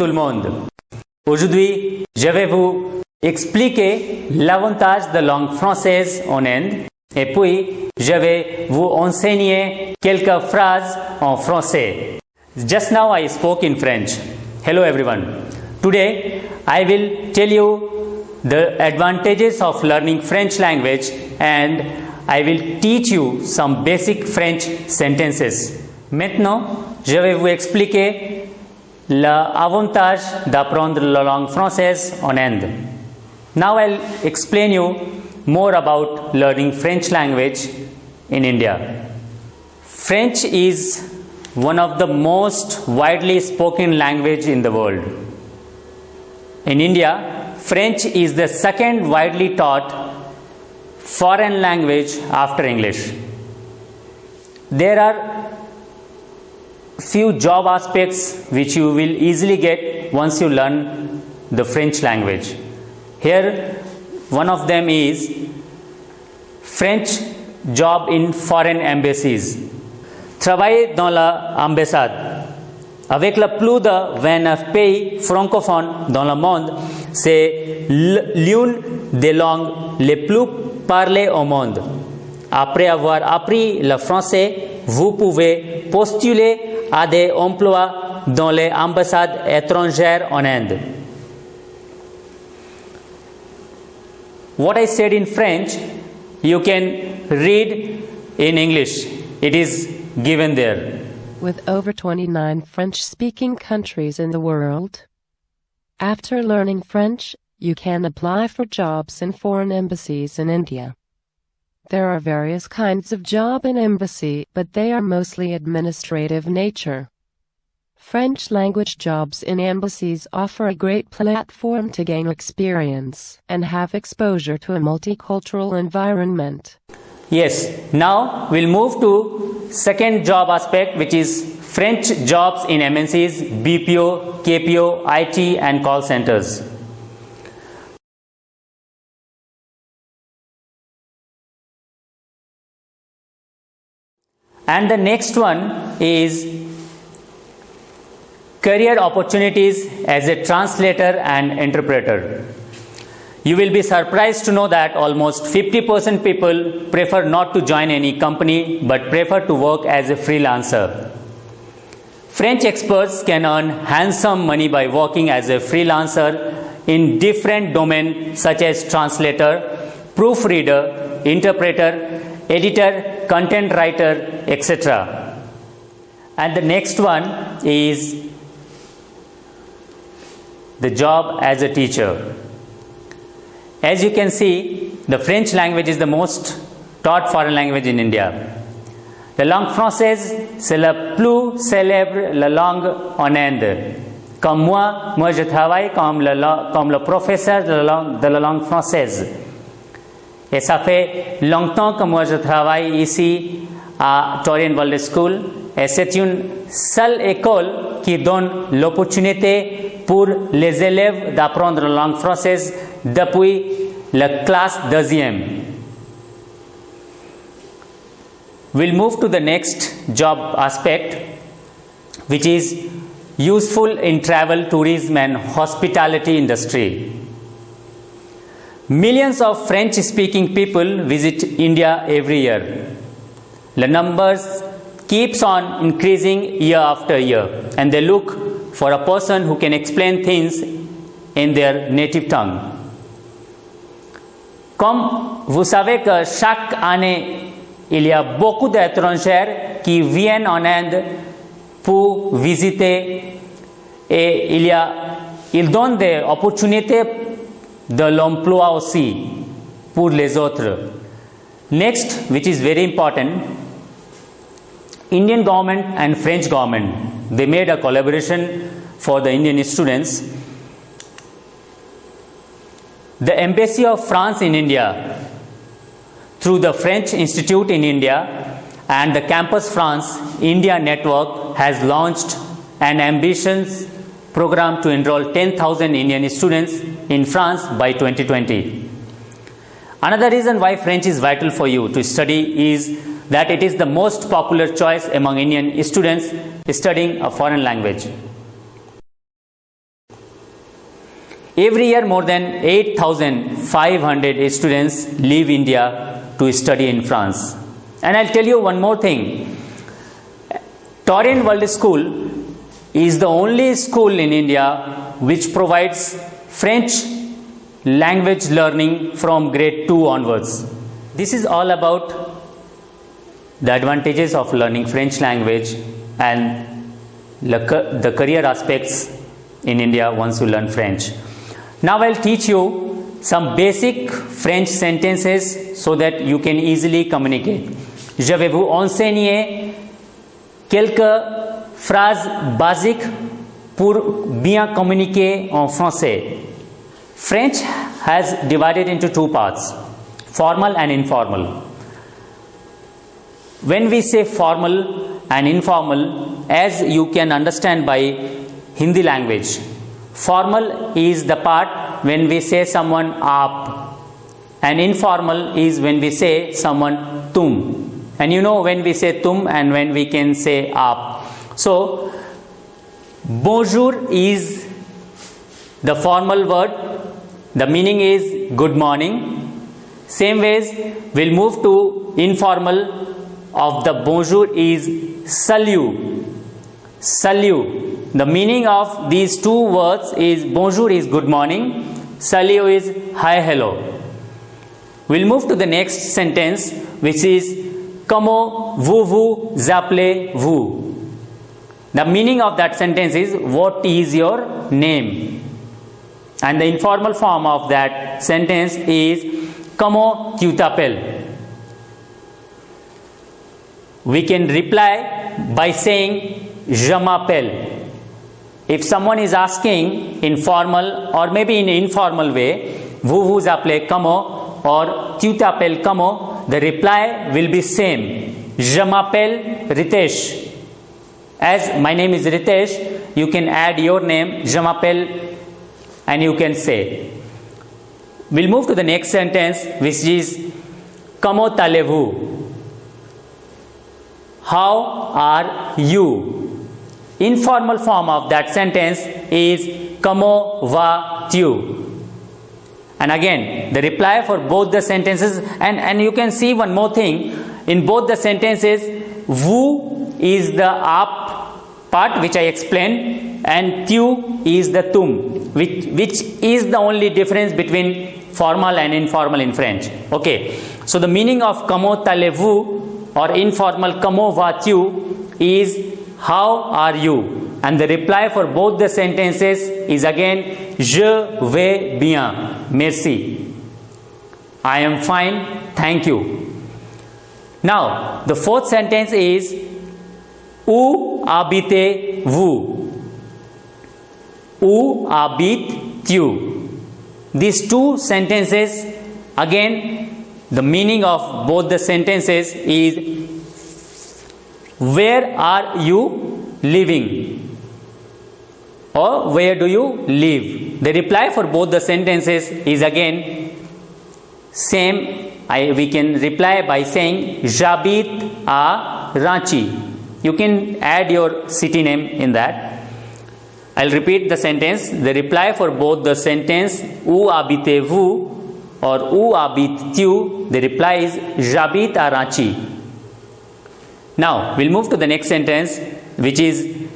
tout le monde. Aujourd'hui, je vais vous expliquer l'avantage de langue française en Inde et puis je vais vous enseigner quelques phrases en français. Just now I spoke in French. Hello everyone. Today I will tell you the advantages of learning French language and I will teach you some basic French sentences. Maintenant, je vais vous expliquer l'avantage d'apprendre la langue française en Inde. Now I'll explain you more about learning French language in India. French is one of the most widely spoken language in the world. In India, French is the second widely taught foreign language after English. There are few job aspects which you will easily get once you learn the French language. Here, one of them is French job in foreign embassies. Travailler dans l'ambassade. Avec le plus de 29 pays francophones dans le monde, c'est l'une des langues les plus parlées au monde. Après avoir appris le français, vous pouvez postuler à des emplois dans les ambassades étrangères en Inde. What I said in French, you can read in English. It is given there. With over 29 French-speaking countries in the world, after learning French, you can apply for jobs in foreign embassies in India. There are various kinds of job in embassy, but they are mostly administrative nature. French language jobs in embassies offer a great platform to gain experience and have exposure to a multicultural environment. Yes, now we'll move to second job aspect, which is French jobs in MNCs, BPO, KPO, IT and call centers. And the next one is career opportunities as a translator and interpreter. You will be surprised to know that almost 50% people prefer not to join any company but prefer to work as a freelancer. French experts can earn handsome money by working as a freelancer in different domains such as translator, proofreader, interpreter, editor, content writer, etc. And the next one is the job as a teacher. As you can see, the French language is the most taught foreign language in India. La langue française, c'est la plus célèbre la langue en Inde. Comme moi je travaille comme le professeur de la langue française. Et ça fait longtemps que moi je travaille ici à Torian World School et c'est une seule école qui donne l'opportunité pour les élèves d'apprendre la langue française depuis la classe deuxième. We'll move to the next job aspect, which is useful in travel, tourism and hospitality industry. Millions of French-speaking people visit India every year. The numbers keeps on increasing year after year, and they look for a person who can explain things in their native tongue. Comme vous savez que chaque année, il y a beaucoup d'étrangers qui viennent en Inde pour visiter et ils donnent des opportunités de l'emploi aussi pour les autres. Next, which is very important, Indian government and French government, they made a collaboration for the Indian students. The Embassy of France in India, through the French Institute in India and the Campus France India Network, has launched an ambitious program to enroll 10,000 Indian students in France by 2020. Another reason why French is vital for you to study is that it is the most popular choice among Indian students studying a foreign language. Every year, more than 8,500 students leave India to study in France. And I'll tell you one more thing. Torrent World School is the only school in India which provides French language learning from grade 2 onwards. This is all about the advantages of learning French language and the career aspects in India once you learn French. Now I'll teach you some basic French sentences so that you can easily communicate. Je vais vous enseigner quelques phrases basiques pour bien communiquer en français. French has divided into two parts, formal and informal. When we say formal and informal, as you can understand by Hindi language, formal is the part when we say someone aap, and informal is when we say someone tum. And you know when we say tum and when we can say aap. So bonjour is the formal word. The meaning is good morning. Same ways we'll move to informal of the bonjour is salut. Salut. The meaning of these two words is bonjour is good morning, salut is hi hello. We'll move to the next sentence, which is comment vous appelez-vous. The meaning of that sentence is what is your name? And the informal form of that sentence is comment tu t'appelles? We can reply by saying je m'appelle. If someone is asking in formal or maybe in informal way, vous appelez comment or tu t'appelles comment, the reply will be same. Je m'appelle Ritesh. As my name is Ritesh, you can add your name, je m'appelle, and you can say. We'll move to the next sentence, which is comment allez-vous? How are you? Informal form of that sentence is comment vas-tu? And again, the reply for both the sentences, and you can see one more thing, in both the sentences, vous is the aap part which I explained, and tu is the tum, which is the only difference between formal and informal in French. Okay, so the meaning of comment allez-vous or informal comment vas-tu is how are you, and the reply for both the sentences is again je vais bien, merci, I am fine, thank you. Now the fourth sentence is où habitez-vous? Où habites-tu? These two sentences, again the meaning of both the sentences is where are you living or where do you live? The reply for both the sentences is again same. We can reply by saying j'habite à Ranchi. You can add your city name in that. I'll repeat the sentence. The reply for both the sentence où habitez-vous or où habites-tu, the reply is j'habite à Ranchi. Now we'll move to the next sentence, which is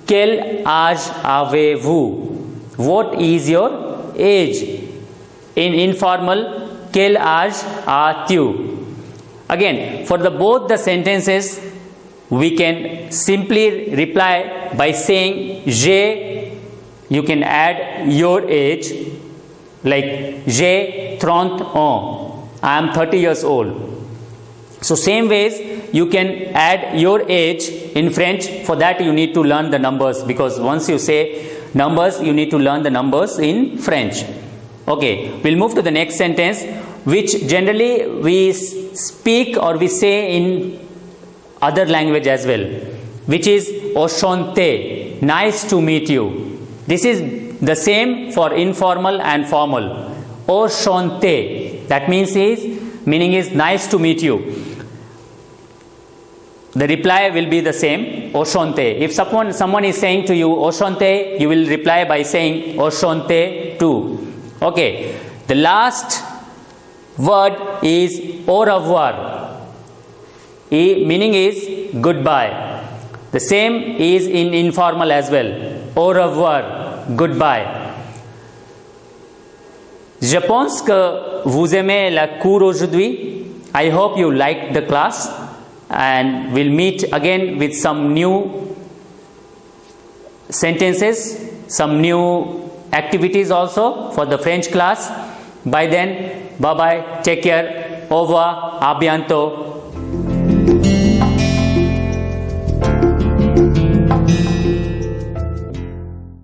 quel âge avez-vous? What is your age? In informal, quel âge as-tu? Again, for both the sentences, we can simply reply by saying j'ai. You can add your age, like j'ai 30 ans. I am 30 years old. So same ways you can add your age in French. For that you need to learn the numbers, because once you say numbers, you need to learn the numbers in French. Okay, we'll move to the next sentence, which generally we speak or we say in other language as well, which is enchanté, nice to meet you. This is the same for informal and formal. Enchanté, that meaning is nice to meet you. the reply will be the same, Oshonte. If someone is saying to you Oshonte, you will reply by saying Oshonte too. Okay. The last word is au revoir. Meaning is goodbye. The same is in informal as well. Au revoir, goodbye. Je pense que vous aimez la cours aujourd'hui. I hope you liked the class, and we'll meet again with some new sentences, some new activities also for the French class. By then, bye bye, take care, au revoir, à bientôt.